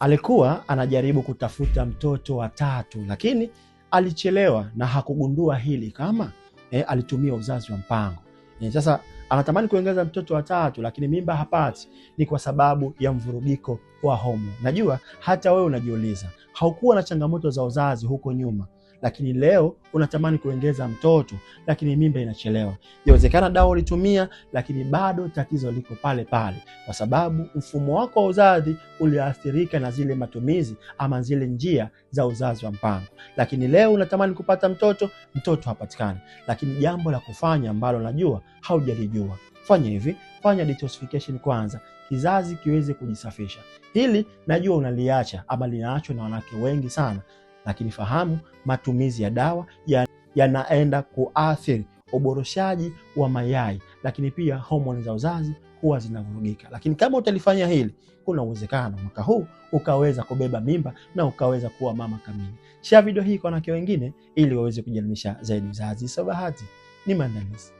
Alikuwa anajaribu kutafuta mtoto wa tatu, lakini alichelewa na hakugundua hili kama alitumia uzazi wa mpango. Sasa anatamani kuongeza mtoto wa tatu, lakini mimba hapati. Ni kwa sababu ya mvurugiko wa homoni. Najua hata wewe unajiuliza, haukuwa na changamoto za uzazi huko nyuma, lakini leo unatamani kuongeza mtoto, lakini mimba inachelewa. Inawezekana dawa ulitumia, lakini bado tatizo liko pale pale, kwa sababu mfumo wako wa uzazi uliathirika na zile matumizi ama zile njia za uzazi wa mpango. Lakini leo unatamani kupata mtoto hapatikani. Lakini jambo la kufanya ambalo najua haujalijua, fanya hivi. Fanya detoxification kwanza, kizazi kiweze kujisafisha. Hili najua unaliacha ama linaachwa na wanawake wengi sana, lakini fahamu matumizi ya dawa yanaenda kuathiri uboroshaji wa mayai, lakini pia homoni za uzazi huwa zinavurugika. Lakini kama utalifanya hili, kuna uwezekano mwaka huu ukaweza kubeba mimba na ukaweza kuwa mama kamili. Share video hii kwa wanawake wengine ili waweze kujalimisha zaidi uzazi. Sio bahati, ni maandalizi.